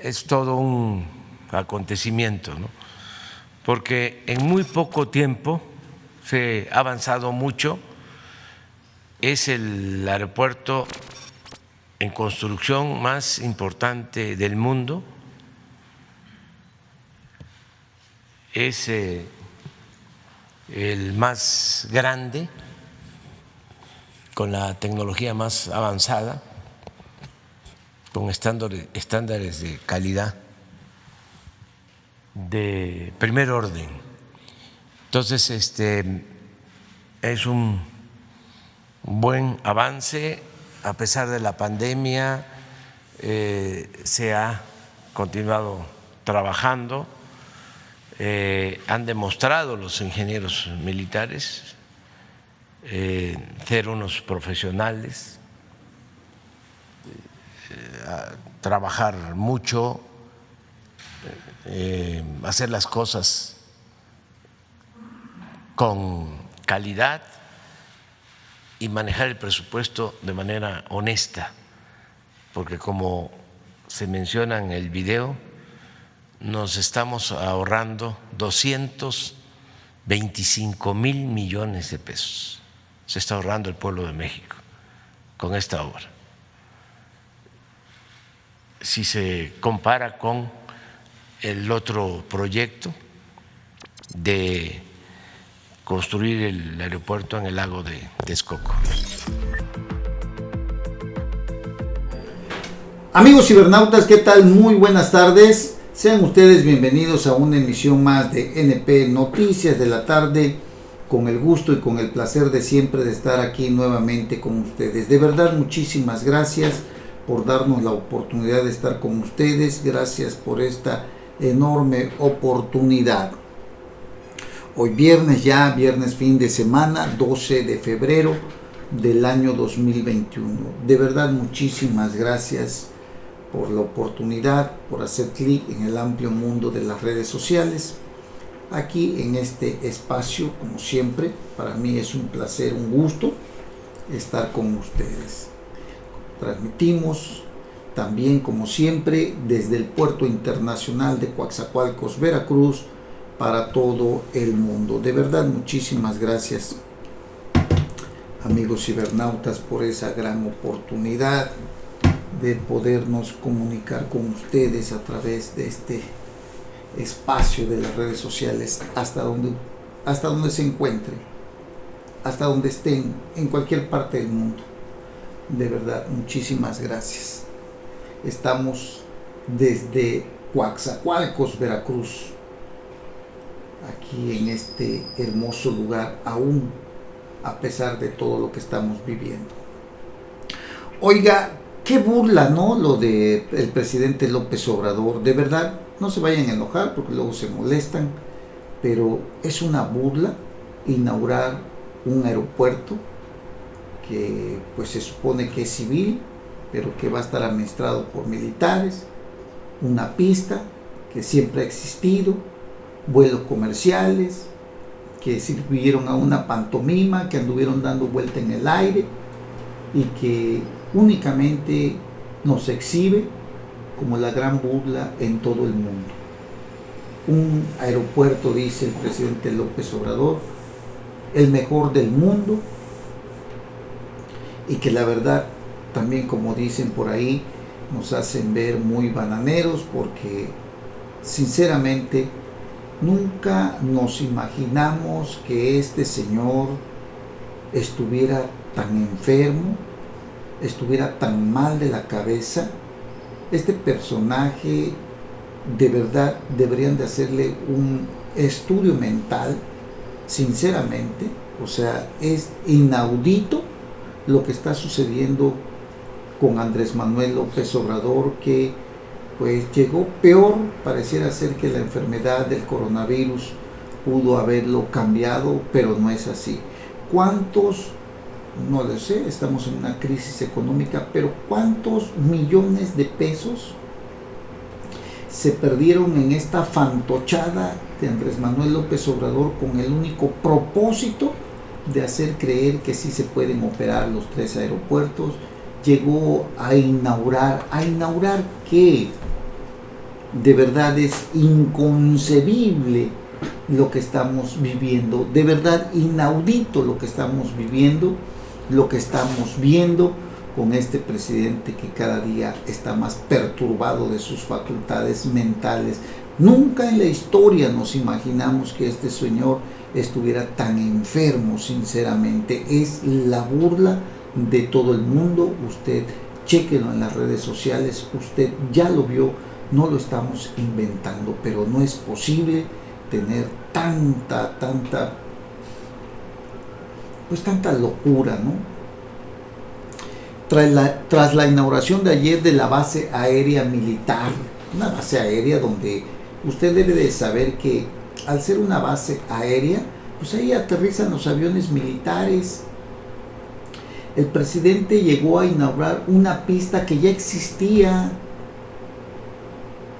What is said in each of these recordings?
es todo un acontecimiento, ¿no? Porque en muy poco tiempo se ha avanzado mucho. Es el aeropuerto en construcción más importante del mundo. Es el más grande, con la tecnología más avanzada, con estándares de calidad de primer orden. Entonces, es un buen avance. A pesar de la pandemia, se ha continuado trabajando. Han demostrado los ingenieros militares ser unos profesionales, trabajar mucho, hacer las cosas con calidad y manejar el presupuesto de manera honesta, porque como se menciona en el video, nos estamos ahorrando 225,000 millones de pesos. Se está ahorrando el pueblo de México con esta obra. Si se compara con el otro proyecto de construir el aeropuerto en el lago de Texcoco. Amigos cibernautas, ¿qué tal? Muy buenas tardes. Sean ustedes bienvenidos a una emisión más de NP Noticias de la tarde, con el gusto y con el placer de siempre de estar aquí nuevamente con ustedes. De verdad, muchísimas gracias por darnos la oportunidad de estar con ustedes. Gracias por esta enorme oportunidad. Hoy viernes, viernes fin de semana, 12 de febrero del año 2021. De verdad, muchísimas gracias por la oportunidad, por hacer clic en el amplio mundo de las redes sociales. Aquí en este espacio, como siempre, para mí es un placer, un gusto estar con ustedes. Transmitimos también, como siempre, desde el Puerto Internacional de Coatzacoalcos, Veracruz, para todo el mundo. De verdad, muchísimas gracias, amigos cibernautas, por esa gran oportunidad de podernos comunicar con ustedes a través de este espacio de las redes sociales, hasta donde se encuentren, hasta donde estén, en cualquier parte del mundo. De verdad, muchísimas gracias. Estamos desde Coatzacoalcos, Veracruz, aquí en este hermoso lugar, aún a pesar de todo lo que estamos viviendo. Oiga, qué burla, ¿no? Lo del presidente López Obrador. De verdad, no se vayan a enojar porque luego se molestan, pero es una burla inaugurar un aeropuerto que pues se supone que es civil, pero que va a estar administrado por militares, una pista que siempre ha existido, vuelos comerciales que sirvieron a una pantomima, que anduvieron dando vuelta en el aire y que únicamente nos exhibe como la gran burla en todo el mundo. Un aeropuerto, dice el presidente López Obrador, el mejor del mundo, y que la verdad también, como dicen por ahí, nos hacen ver muy bananeros, porque sinceramente nunca nos imaginamos que este señor estuviera tan enfermo, estuviera tan mal de la cabeza. Este personaje, de verdad, deberían de hacerle un estudio mental, sinceramente. O sea, es inaudito lo que está sucediendo con Andrés Manuel López Obrador, que pues llegó peor. Pareciera ser que la enfermedad del coronavirus pudo haberlo cambiado, pero no es así. ¿Cuántos? No lo sé, estamos en una crisis económica, pero ¿cuántos millones de pesos se perdieron en esta fantochada de Andrés Manuel López Obrador, con el único propósito de hacer creer que sí se pueden operar los 3 aeropuertos? Llegó a inaugurar ¿qué? De verdad es inconcebible lo que estamos viviendo, de verdad inaudito lo que estamos viviendo, lo que estamos viendo con este presidente que cada día está más perturbado de sus facultades mentales. Nunca en la historia nos imaginamos que este señor estuviera tan enfermo, sinceramente. Es la burla de todo el mundo. Usted chéquelo en las redes sociales, usted ya lo vio, no lo estamos inventando, pero no es posible tener tanta locura, ¿no? Tras la inauguración de ayer de la base aérea militar, una base aérea donde usted debe de saber que al ser una base aérea, pues ahí aterrizan los aviones militares. El presidente llegó a inaugurar una pista que ya existía.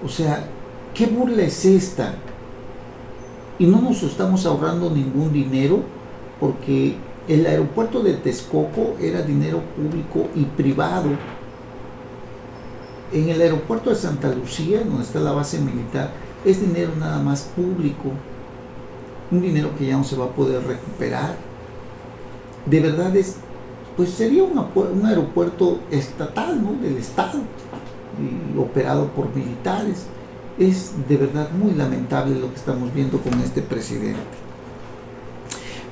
O sea, ¿qué burla es esta? Y no nos estamos ahorrando ningún dinero, porque el aeropuerto de Texcoco era dinero público y privado. En el aeropuerto de Santa Lucía, donde está la base militar, es dinero nada más público, un dinero que ya no se va a poder recuperar. De verdad pues sería un aeropuerto estatal, ¿no? Del Estado, y operado por militares. Es de verdad muy lamentable lo que estamos viendo con este presidente.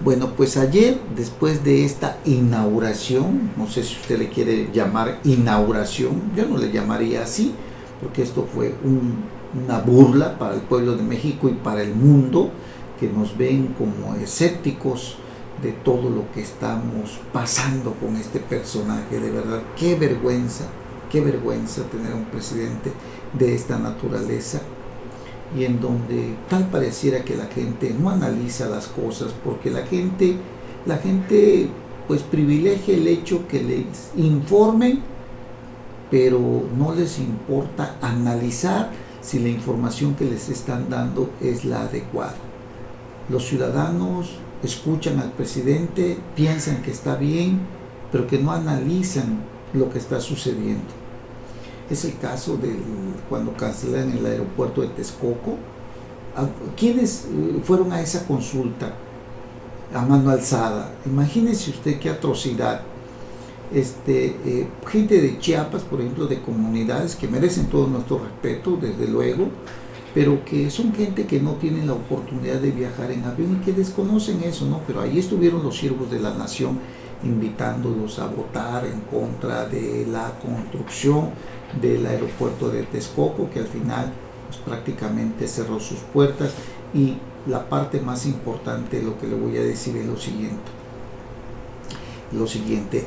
Bueno, pues ayer, después de esta inauguración, no sé si usted le quiere llamar inauguración, yo no le llamaría así, porque esto fue una burla para el pueblo de México y para el mundo, que nos ven como escépticos de todo lo que estamos pasando con este personaje. De verdad, qué vergüenza tener un presidente de esta naturaleza, y en donde tal pareciera que la gente no analiza las cosas, porque la gente pues privilegia el hecho que les informen, pero no les importa analizar si la información que les están dando es la adecuada. Los ciudadanos escuchan al presidente, piensan que está bien, pero que no analizan lo que está sucediendo. Es el caso de cuando cancelan el aeropuerto de Texcoco. ¿Quiénes fueron a esa consulta a mano alzada? Imagínese usted qué atrocidad. Gente de Chiapas, por ejemplo, de comunidades que merecen todo nuestro respeto, desde luego, pero que son gente que no tienen la oportunidad de viajar en avión y que desconocen eso, ¿no? Pero ahí estuvieron los siervos de la nación invitándolos a votar en contra de la construcción del aeropuerto de Texcoco, que al final pues, prácticamente cerró sus puertas. Y la parte más importante de lo que le voy a decir es lo siguiente.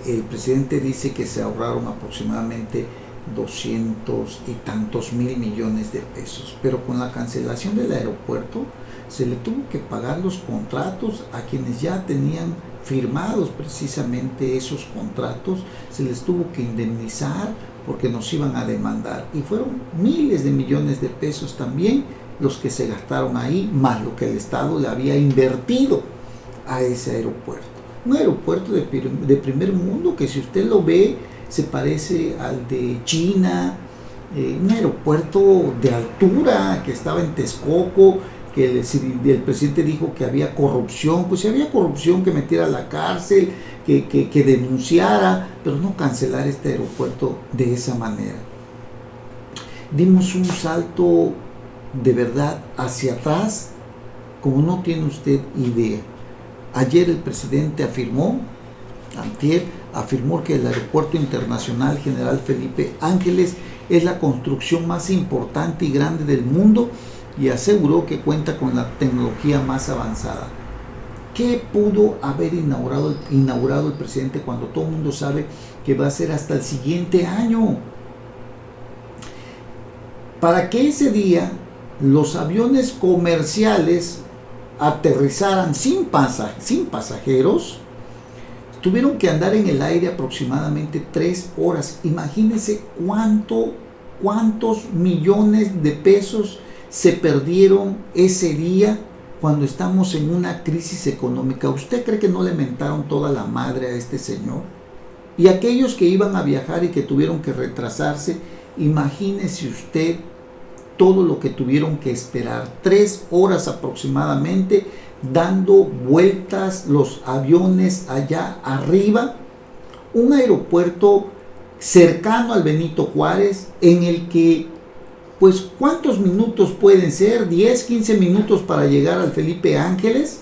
El presidente dice que se ahorraron aproximadamente 200 y tantos mil millones de pesos, pero con la cancelación del aeropuerto se le tuvo que pagar los contratos a quienes ya tenían firmados precisamente esos contratos, se les tuvo que indemnizar porque nos iban a demandar, y fueron miles de millones de pesos también los que se gastaron ahí, más lo que el Estado le había invertido a ese aeropuerto. Un aeropuerto de primer mundo que, si usted lo ve, se parece al de China, un aeropuerto de altura que estaba en Texcoco, que el presidente dijo que había corrupción. Pues si había corrupción, que metiera a la cárcel, que denunciara, pero no cancelar este aeropuerto de esa manera. Dimos un salto de verdad hacia atrás como no tiene usted idea. Ayer el presidente antier afirmó que el Aeropuerto Internacional General Felipe Ángeles es la construcción más importante y grande del mundo, y aseguró que cuenta con la tecnología más avanzada. ¿Qué pudo haber inaugurado el presidente cuando todo el mundo sabe que va a ser hasta el siguiente año? Para que ese día los aviones comerciales aterrizaran sin pasajeros, tuvieron que andar en el aire aproximadamente 3 horas. Imagínense cuántos millones de pesos se perdieron ese día, cuando estamos en una crisis económica. ¿Usted cree que no le mentaron toda la madre a este señor? Y aquellos que iban a viajar y que tuvieron que retrasarse, imagínese usted todo lo que tuvieron que esperar, 3 horas aproximadamente, dando vueltas los aviones allá arriba, un aeropuerto cercano al Benito Juárez, en el que, pues, ¿cuántos minutos pueden ser? 10, 15 minutos para llegar al Felipe Ángeles,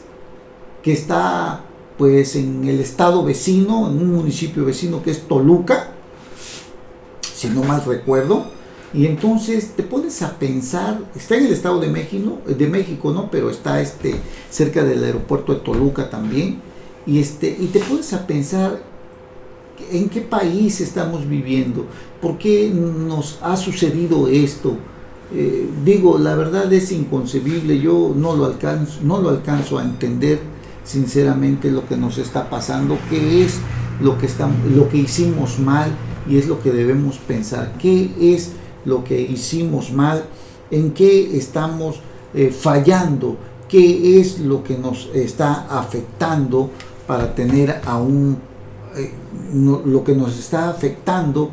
que está, pues, en el estado vecino, en un municipio vecino que es Toluca, si no mal recuerdo. Y entonces te pones a pensar, está en el estado de México, ¿no? Pero está cerca del aeropuerto de Toluca también. Y te pones a pensar en qué país estamos viviendo, por qué nos ha sucedido esto. Digo, la verdad es inconcebible, yo no lo alcanzo a entender sinceramente lo que nos está pasando, qué es lo que hicimos mal, y es lo que debemos pensar, qué es lo que hicimos mal, en qué estamos fallando, qué es lo que nos está afectando para tener lo que nos está afectando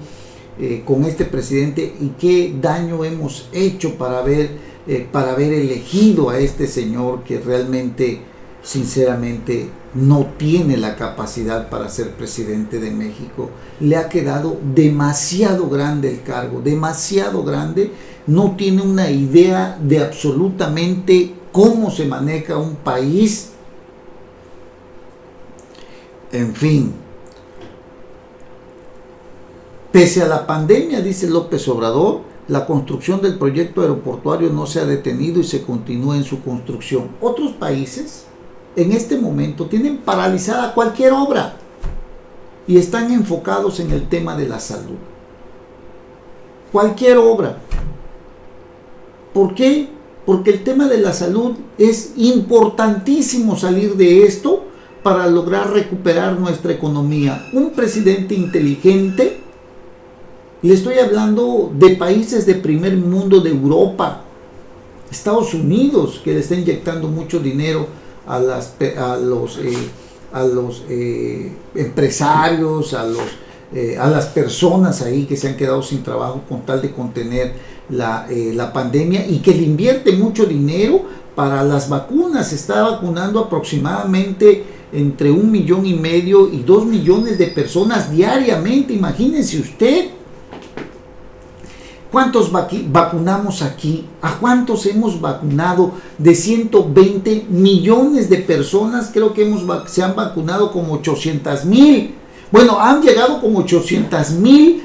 con este presidente, y qué daño hemos hecho para haber elegido a este señor que realmente, sinceramente, no tiene la capacidad para ser presidente de México. Le ha quedado demasiado grande el cargo, demasiado grande. No tiene una idea de absolutamente cómo se maneja un país. En fin, pese a la pandemia, dice López Obrador, la construcción del proyecto aeroportuario no se ha detenido y se continúa en su construcción. Otros países en este momento tienen paralizada cualquier obra y están enfocados en el tema de la salud. Cualquier obra. ¿Por qué? Porque el tema de la salud es importantísimo, salir de esto para lograr recuperar nuestra economía. Un presidente inteligente, le estoy hablando de países de primer mundo, de Europa, Estados Unidos, que le está inyectando mucho dinero a los empresarios, a las personas ahí que se han quedado sin trabajo con tal de contener la pandemia, y que le invierte mucho dinero para las vacunas. Se está vacunando aproximadamente entre 1,5 millones y 2 millones de personas diariamente. Imagínense usted. ¿Cuántos vacunamos aquí? ¿A cuántos hemos vacunado? De 120 millones de personas, creo que se han vacunado como 800,000. Bueno, han llegado como 800,000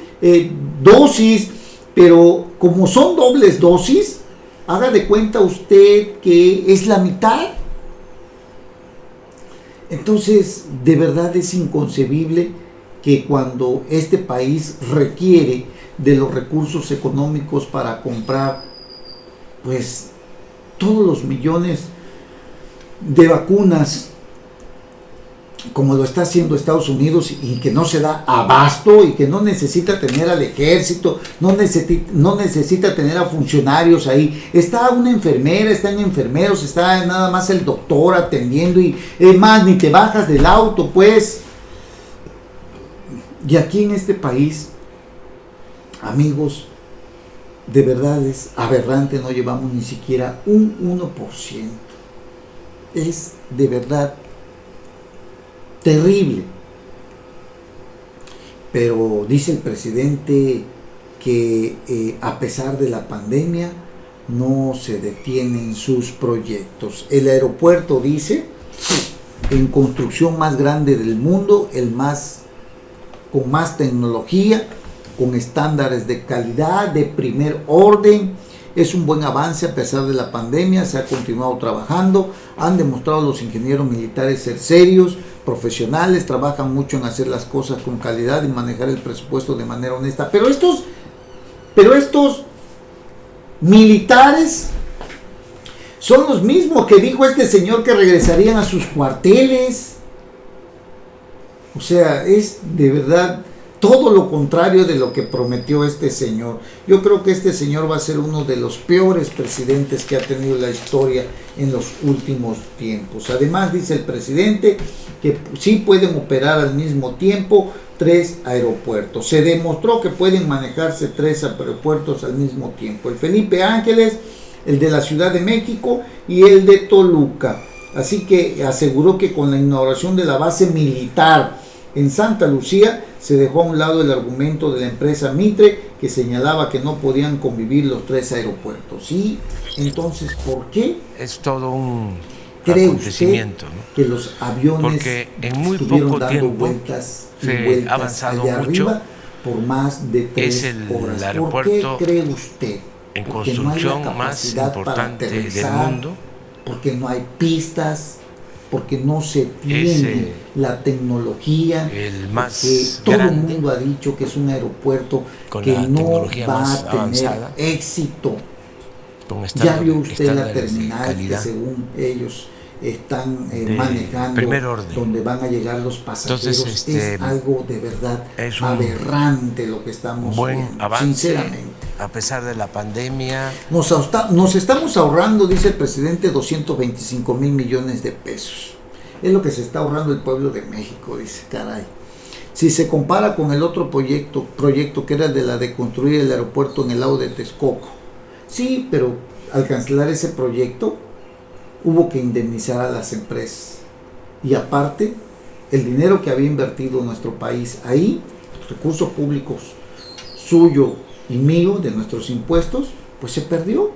dosis, pero como son dobles dosis, haga de cuenta usted que es la mitad. Entonces, de verdad es inconcebible que cuando este país requiere de los recursos económicos para comprar, pues, todos los millones de vacunas, como lo está haciendo Estados Unidos, y que no se da abasto, y que no necesita tener al ejército, no necesita tener a funcionarios ahí. Está una enfermera, están enfermeros, está nada más el doctor atendiendo, y más, ni te bajas del auto, pues. Y aquí en este país, amigos, de verdad es aberrante, no llevamos ni siquiera un 1%. Es de verdad terrible. Pero dice el presidente que a pesar de la pandemia no se detienen sus proyectos. El aeropuerto, dice, en construcción más grande del mundo, con más tecnología, con estándares de calidad de primer orden. Es un buen avance a pesar de la pandemia, se ha continuado trabajando, han demostrado los ingenieros militares ser serios, profesionales, trabajan mucho en hacer las cosas con calidad y manejar el presupuesto de manera honesta. Pero estos militares son los mismos que dijo este señor que regresarían a sus cuarteles. O sea, es de verdad todo lo contrario de lo que prometió este señor. Yo creo que este señor va a ser uno de los peores presidentes que ha tenido la historia en los últimos tiempos. Además, dice el presidente que sí pueden operar al mismo tiempo 3 aeropuertos. Se demostró que pueden manejarse 3 aeropuertos al mismo tiempo. El Felipe Ángeles, el de la Ciudad de México y el de Toluca. Así que aseguró que con la inauguración de la base militar en Santa Lucía se dejó a un lado el argumento de la empresa Mitre que señalaba que no podían convivir los 3 aeropuertos. Y entonces, ¿por qué Es todo un cree acontecimiento, usted ¿no? que los aviones Porque en muy estuvieron poco dando tiempo vueltas y se vueltas ha avanzado allá mucho? arriba por más de 3 Es el horas? aeropuerto ¿Por qué cree usted? en Porque no hay la construcción más capacidad para importante del aterrizar, mundo. porque no hay pistas, porque no se tiene la tecnología, el más porque todo el grande, mundo ha dicho que es un aeropuerto con que la no tecnología va más a tener avanzada, éxito. con Ya vio usted la estándares de terminal que calidad según ellos están de manejando, primer orden. donde van a llegar los pasajeros. Entonces, es algo de verdad es un aberrante lo que estamos buen viendo, avance, sinceramente. a pesar de la pandemia. Nos estamos ahorrando, dice el presidente, 225,000 millones de pesos. Es lo que se está ahorrando el pueblo de México, dice, caray. Si se compara con el otro proyecto que era el de la de construir el aeropuerto en el lago de Texcoco. Sí, pero al cancelar ese proyecto hubo que indemnizar a las empresas. Y aparte, el dinero que había invertido nuestro país ahí, recursos públicos suyo y mío, de nuestros impuestos, pues se perdió.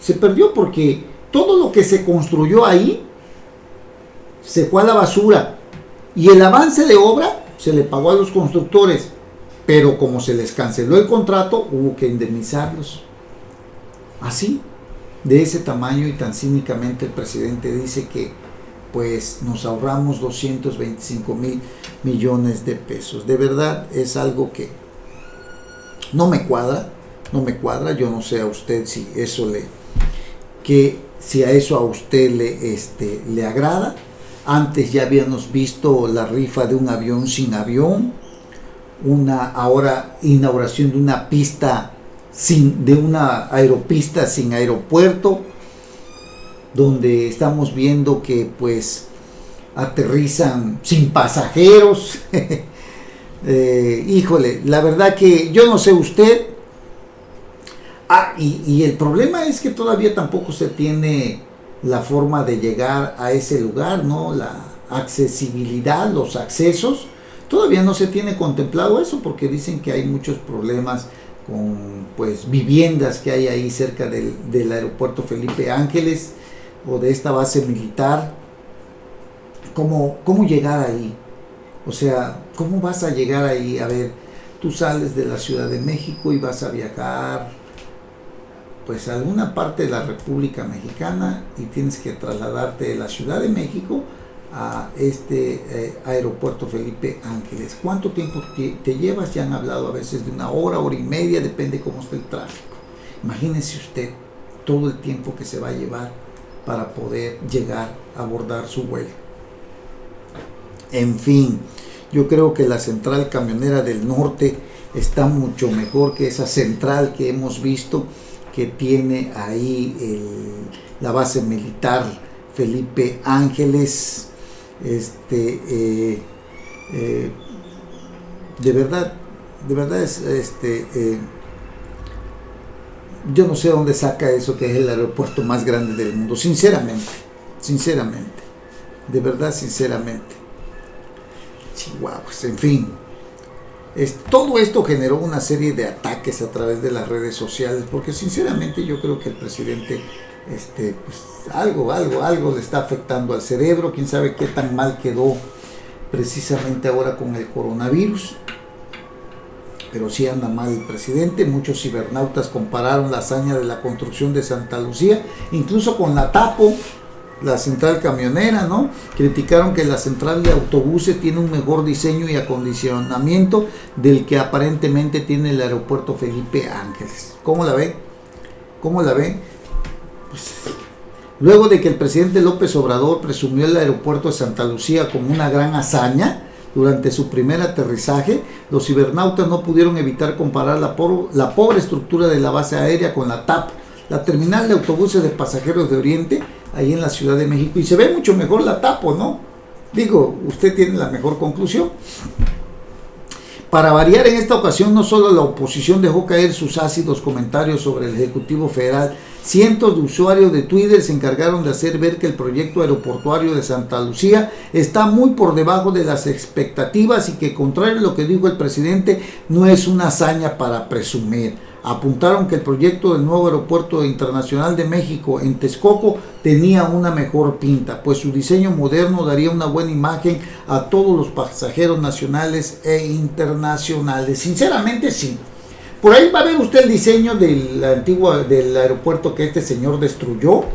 Se perdió porque todo lo que se construyó ahí se fue a la basura. Y el avance de obra se le pagó a los constructores. Pero como se les canceló el contrato, hubo que indemnizarlos. Así, de ese tamaño, y tan cínicamente el presidente dice que pues nos ahorramos 225,000 millones de pesos. De verdad es algo que no me cuadra. Yo no sé a usted si eso si a eso a usted le agrada. Antes ya habíamos visto la rifa de un avión sin avión, ahora inauguración de una pista de una aeropista sin aeropuerto, donde estamos viendo que pues aterrizan sin pasajeros. Híjole, la verdad que yo no sé usted. Y el problema es que todavía tampoco se tiene la forma de llegar a ese lugar, ¿no? La accesibilidad, los accesos, todavía no se tiene contemplado eso, porque dicen que hay muchos problemas con pues viviendas que hay ahí cerca del aeropuerto Felipe Ángeles o de esta base militar. ¿Cómo llegar ahí? O sea, ¿cómo vas a llegar ahí? A ver, tú sales de la Ciudad de México y vas a viajar pues a alguna parte de la República Mexicana y tienes que trasladarte de la Ciudad de México a este aeropuerto Felipe Ángeles. ¿Cuánto tiempo te llevas? Ya han hablado a veces de 1 hora, 1 hora y media, depende cómo esté el tráfico. Imagínese usted todo el tiempo que se va a llevar para poder llegar a abordar su vuelo. En fin, yo creo que la central camionera del norte está mucho mejor que esa central que hemos visto que tiene ahí la base militar Felipe Ángeles. De verdad es yo no sé dónde saca eso que es el aeropuerto más grande del mundo, sinceramente, de verdad, sinceramente. Chihuahuas, en fin. Todo esto generó una serie de ataques a través de las redes sociales, porque sinceramente yo creo que el presidente pues algo le está afectando al cerebro. Quién sabe qué tan mal quedó precisamente ahora con el coronavirus, pero sí anda mal el presidente. Muchos cibernautas compararon la hazaña de la construcción de Santa Lucía incluso con la Tapo, la central camionera, ¿no? Criticaron que la central de autobuses tiene un mejor diseño y acondicionamiento del que aparentemente tiene el aeropuerto Felipe Ángeles. ¿Cómo la ven? Pues, luego de que el presidente López Obrador presumió el aeropuerto de Santa Lucía como una gran hazaña durante su primer aterrizaje, los cibernautas no pudieron evitar comparar la pobre estructura de la base aérea con la TAP, la terminal de autobuses de pasajeros de Oriente, ahí en la Ciudad de México, y se ve mucho mejor la Tapo, ¿no? Digo, usted tiene la mejor conclusión. Para variar, en esta ocasión no solo la oposición dejó caer sus ácidos comentarios sobre el Ejecutivo Federal, cientos de usuarios de Twitter se encargaron de hacer ver que el proyecto aeroportuario de Santa Lucía está muy por debajo de las expectativas y que, contrario a lo que dijo el presidente, no es una hazaña para presumir. Apuntaron que el proyecto del nuevo aeropuerto internacional de México en Texcoco tenía una mejor pinta, pues su diseño moderno daría una buena imagen a todos los pasajeros nacionales e internacionales. Sinceramente sí. Por ahí va a ver usted el diseño del aeropuerto que este señor destruyó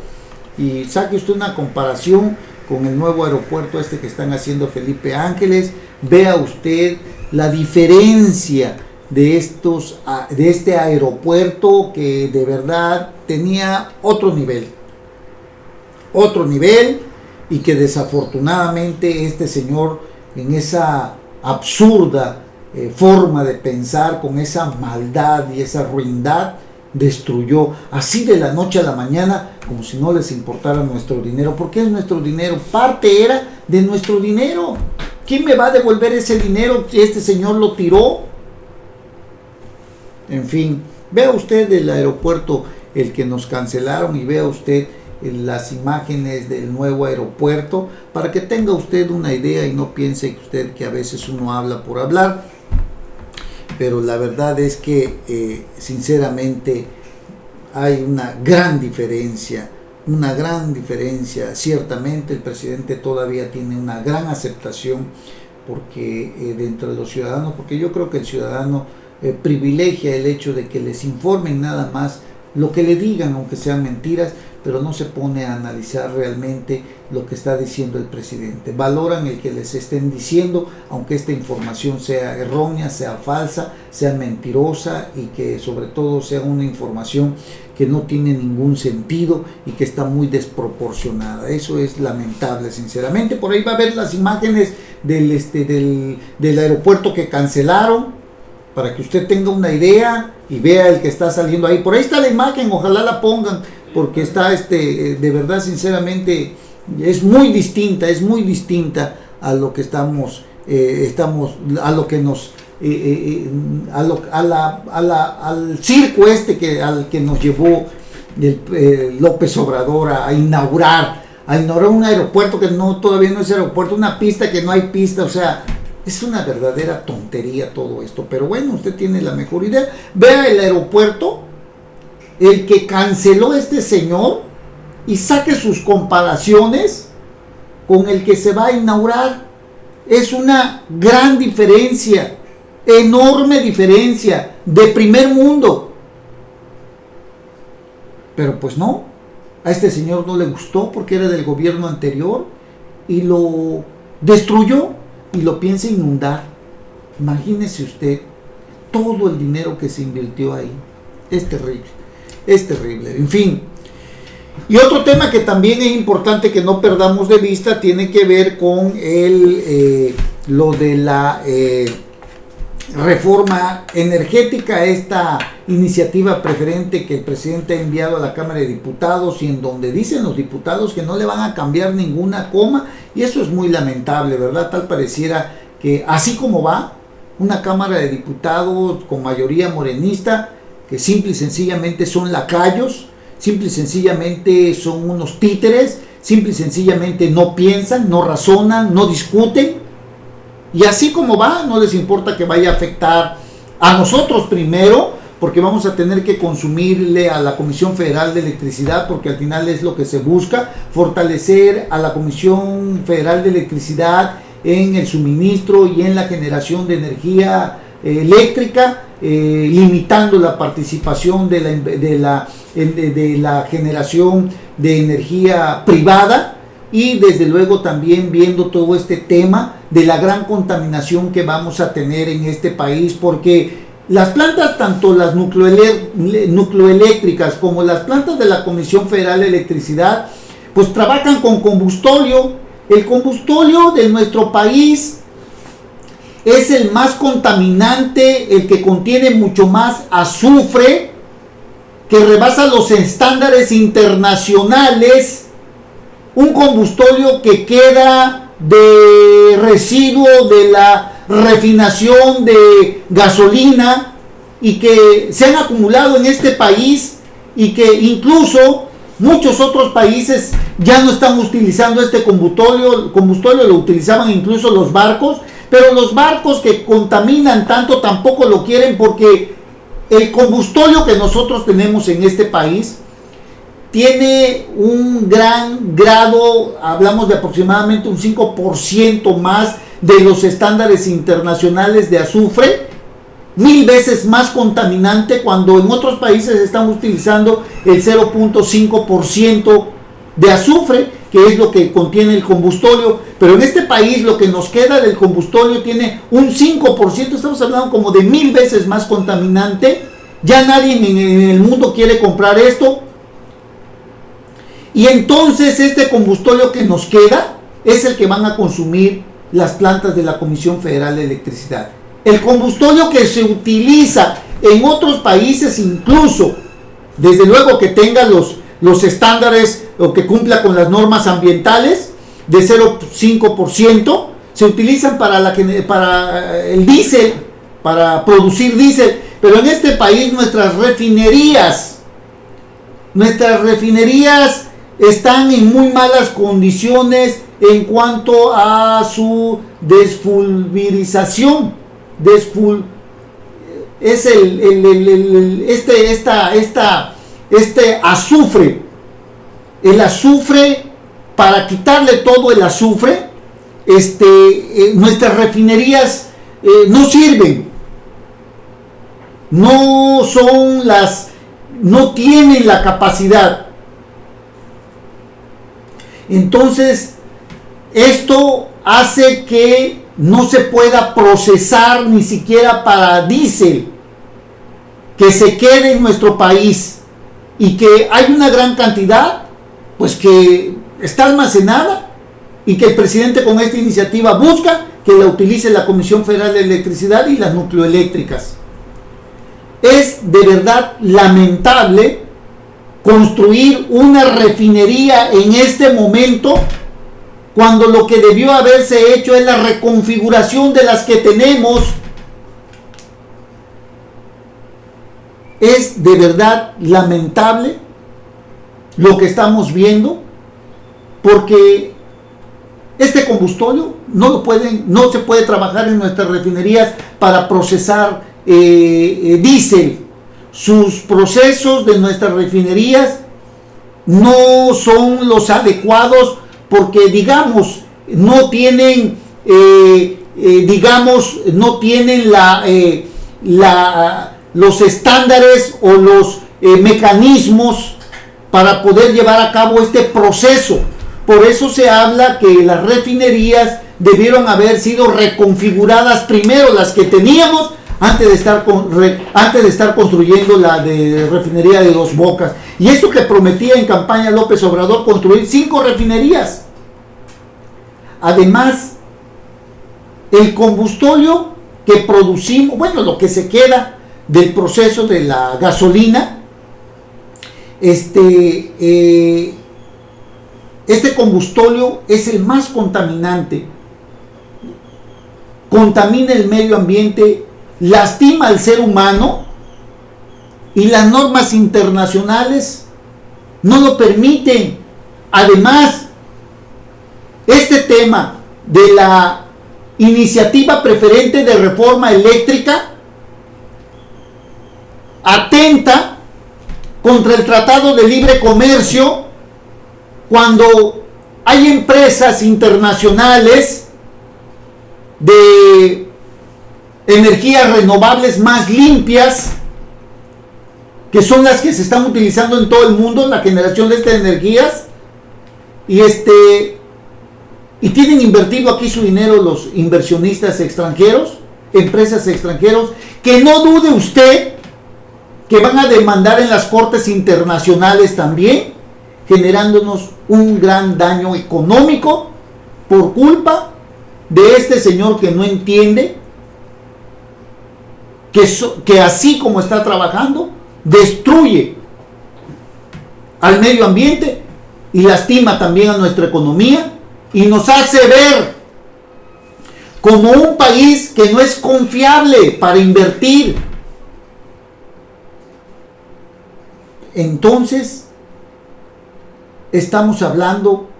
y saque usted una comparación con el nuevo aeropuerto que están haciendo Felipe Ángeles. Vea usted la diferencia de este aeropuerto, que de verdad tenía otro nivel, y que desafortunadamente este señor, en esa absurda forma de pensar, con esa maldad y esa ruindad, destruyó así de la noche a la mañana, como si no les importara nuestro dinero, porque es nuestro dinero, parte era de nuestro dinero. ¿Quién me va a devolver ese dinero si este señor lo tiró? En fin, vea usted el aeropuerto, el que nos cancelaron, y vea usted las imágenes del nuevo aeropuerto, para que tenga usted una idea y no piense usted que a veces uno habla por hablar. Pero la verdad es que sinceramente hay una gran diferencia. Ciertamente el presidente todavía tiene una gran aceptación porque dentro de los ciudadanos, porque yo creo que el ciudadano privilegia el hecho de que les informen nada más lo que le digan, aunque sean mentiras, pero no se pone a analizar realmente lo que está diciendo el presidente. Valoran el que les estén diciendo, aunque esta información sea errónea, sea falsa, sea mentirosa, y que sobre todo sea una información que no tiene ningún sentido y que está muy desproporcionada. Eso es lamentable, sinceramente. Por ahí va a ver las imágenes del aeropuerto que cancelaron, para que usted tenga una idea y vea el que está saliendo ahí. Por ahí está la imagen, ojalá la pongan, porque está de verdad, sinceramente, es muy distinta a lo que al circo al que nos llevó López Obrador a inaugurar un aeropuerto que todavía no es aeropuerto, una pista que no hay pista. O sea, es una verdadera tontería todo esto, pero bueno, usted tiene la mejor idea. Vea el aeropuerto, el que canceló este señor, y saque sus comparaciones con el que se va a inaugurar. Es una gran diferencia, enorme diferencia, de primer mundo. Pero pues no, a este señor no le gustó porque era del gobierno anterior y lo destruyó. Y lo piensa inundar. Imagínese usted todo el dinero que se invirtió ahí. Es terrible. En fin. Y otro tema que también es importante que no perdamos de vista tiene que ver con lo de la reforma energética, esta iniciativa preferente que el presidente ha enviado a la Cámara de Diputados, y en donde dicen los diputados que no le van a cambiar ninguna coma, y eso es muy lamentable, ¿verdad? Tal pareciera que así como va, una Cámara de Diputados con mayoría morenista, que simple y sencillamente son lacayos, simple y sencillamente son unos títeres, simple y sencillamente no piensan, no razonan, no discuten. Y así como va, no les importa que vaya a afectar a nosotros primero, porque vamos a tener que consumirle a la Comisión Federal de Electricidad, porque al final es lo que se busca, fortalecer a la Comisión Federal de Electricidad en el suministro y en la generación de energía eléctrica, limitando la participación de la generación de energía privada. Y desde luego también viendo todo este tema de la gran contaminación que vamos a tener en este país, porque las plantas, tanto las nucleoeléctricas como las plantas de la Comisión Federal de Electricidad, pues trabajan con combustóleo. El combustóleo de nuestro país es el más contaminante, el que contiene mucho más azufre, que rebasa los estándares internacionales. Un combustóleo que queda de residuo de la refinación de gasolina y que se han acumulado en este país y que incluso muchos otros países ya no están utilizando este combustorio, lo utilizaban incluso los barcos, pero los barcos que contaminan tanto tampoco lo quieren, porque el combustorio que nosotros tenemos en este país tiene un gran grado, hablamos de aproximadamente un 5% más de los estándares internacionales de azufre, 1000 veces más contaminante, cuando en otros países están utilizando el 0.5% de azufre, que es lo que contiene el combustorio. Pero en este país lo que nos queda del combustorio tiene un 5%, estamos hablando como de 1000 veces más contaminante. Ya nadie en el mundo quiere comprar esto. Y entonces este combustorio que nos queda es el que van a consumir las plantas de la Comisión Federal de Electricidad. El combustorio que se utiliza en otros países, incluso, desde luego que tenga los estándares o que cumpla con las normas ambientales de 0.5%, se utilizan para el diésel, para producir diésel. Pero en este país nuestras refinerías están en muy malas condiciones en cuanto a su desfulvirización. Es este azufre. El azufre, para quitarle todo el azufre, nuestras refinerías no sirven. No tienen la capacidad. Entonces, esto hace que no se pueda procesar ni siquiera para diésel, que se quede en nuestro país, y que hay una gran cantidad pues que está almacenada y que el presidente con esta iniciativa busca que la utilice la Comisión Federal de Electricidad y las nucleoeléctricas. Es de verdad lamentable construir una refinería en este momento, cuando lo que debió haberse hecho es la reconfiguración de las que tenemos. Es de verdad lamentable lo que estamos viendo, porque este combustorio no se puede trabajar en nuestras refinerías para procesar diésel. Sus procesos de nuestras refinerías no son los adecuados, porque no tienen los estándares o los mecanismos para poder llevar a cabo este proceso. Por eso se habla que las refinerías debieron haber sido reconfiguradas primero, las que teníamos, antes de estar construyendo la de refinería de Dos Bocas. Y esto que prometía en campaña López Obrador, construir 5 refinerías. Además, el combustorio que producimos, lo que se queda del proceso de la gasolina, este combustorio es el más contaminante, contamina el medio ambiente, lastima al ser humano, y las normas internacionales no lo permiten. Además, este tema de la iniciativa preferente de reforma eléctrica atenta contra el Tratado de Libre Comercio, cuando hay empresas internacionales de energías renovables más limpias, que son las que se están utilizando en todo el mundo, la generación de estas energías, y tienen invertido aquí su dinero los inversionistas extranjeros, empresas extranjeros, que no dude usted que van a demandar en las cortes internacionales también, generándonos un gran daño económico por culpa de este señor que no entiende que así como está trabajando, destruye al medio ambiente y lastima también a nuestra economía, y nos hace ver como un país que no es confiable para invertir. Entonces, estamos hablando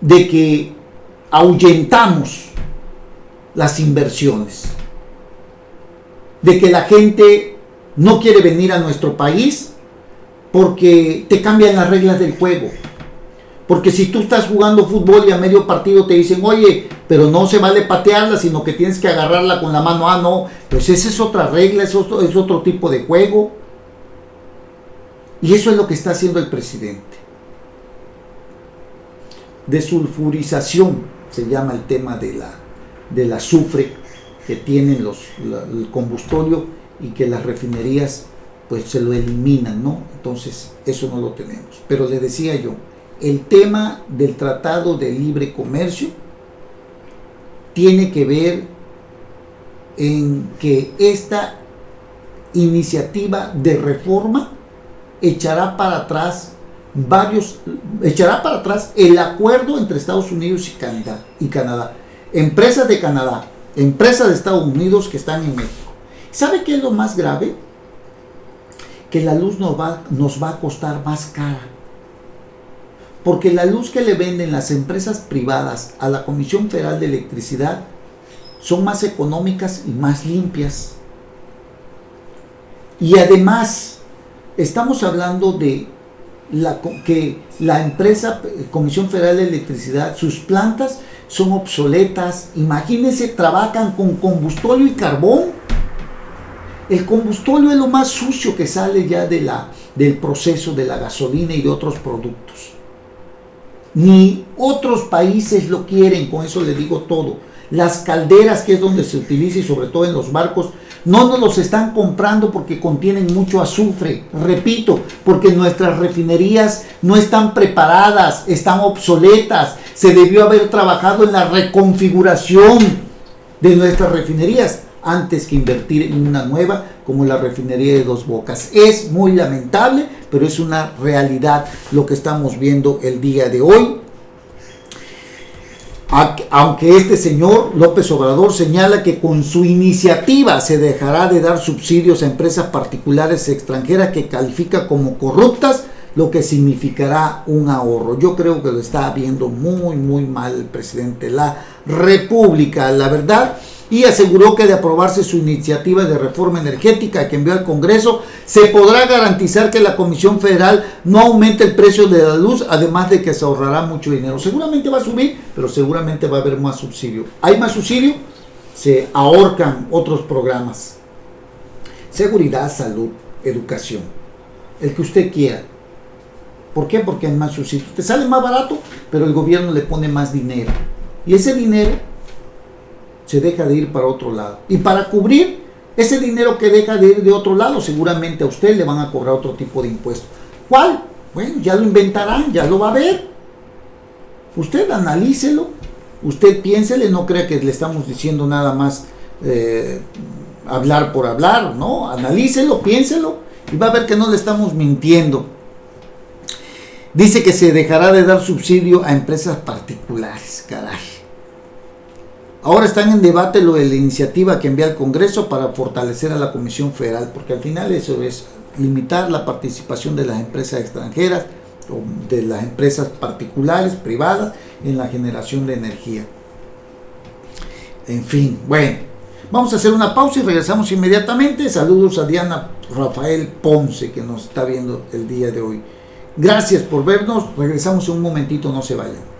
de que ahuyentamos las inversiones, de que la gente no quiere venir a nuestro país porque te cambian las reglas del juego. Porque si tú estás jugando fútbol y a medio partido te dicen, oye, pero no se vale patearla, sino que tienes que agarrarla con la mano. Ah, no, pues esa es otra regla, es otro tipo de juego. Y eso es lo que está haciendo el presidente. Desulfurización se llama el tema del azufre que tienen el combustorio y que las refinerías pues se lo eliminan, ¿no? Entonces eso no lo tenemos. Pero le decía yo, el tema del Tratado de Libre Comercio tiene que ver en que esta iniciativa de reforma echará para atrás el acuerdo entre Estados Unidos y Canadá. Empresas de Canadá, empresas de Estados Unidos que están en México. ¿Sabe qué es lo más grave? Que la luz nos va a costar más cara. Porque la luz que le venden las empresas privadas a la Comisión Federal de Electricidad son más económicas y más limpias. Y además, estamos hablando de que la empresa Comisión Federal de Electricidad, sus plantas son obsoletas. Imagínense, trabajan con combustóleo y carbón. El combustóleo es lo más sucio que sale ya del proceso de la gasolina y de otros productos. Ni otros países lo quieren, con eso le digo todo. Las calderas, que es donde se utiliza y sobre todo en los barcos, no nos los están comprando porque contienen mucho azufre. Repito, porque nuestras refinerías no están preparadas, están obsoletas. Se debió haber trabajado en la reconfiguración de nuestras refinerías antes que invertir en una nueva como la refinería de Dos Bocas. Es muy lamentable, pero es una realidad lo que estamos viendo el día de hoy. Aunque este señor López Obrador señala que con su iniciativa se dejará de dar subsidios a empresas particulares extranjeras que califica como corruptas, lo que significará un ahorro. Yo creo que lo está viendo muy, muy mal el presidente de la República, la verdad. Y aseguró que de aprobarse su iniciativa de reforma energética que envió al Congreso, se podrá garantizar que la Comisión Federal no aumente el precio de la luz, además de que se ahorrará mucho dinero. Seguramente va a subir, pero seguramente va a haber más subsidio. ¿Hay más subsidio? Se ahorcan otros programas. Seguridad, salud, educación. El que usted quiera. ¿Por qué? Porque hay más subsidio. Te sale más barato, pero el gobierno le pone más dinero. Y ese dinero se deja de ir para otro lado. Y para cubrir ese dinero que deja de ir de otro lado, seguramente a usted le van a cobrar otro tipo de impuesto. ¿Cuál? Bueno, ya lo inventarán, ya lo va a ver. Usted analícelo, usted piénsele, no crea que le estamos diciendo nada más hablar por hablar, ¿no? Analícelo, piénselo y va a ver que no le estamos mintiendo. Dice que se dejará de dar subsidio a empresas particulares, caray. Ahora están en debate lo de la iniciativa que envía al Congreso para fortalecer a la Comisión Federal, porque al final eso es limitar la participación de las empresas extranjeras o de las empresas particulares, privadas, en la generación de energía. En fin, bueno, vamos a hacer una pausa y regresamos inmediatamente. Saludos a Diana Rafael Ponce, que nos está viendo el día de hoy. Gracias por vernos, regresamos en un momentito, no se vayan.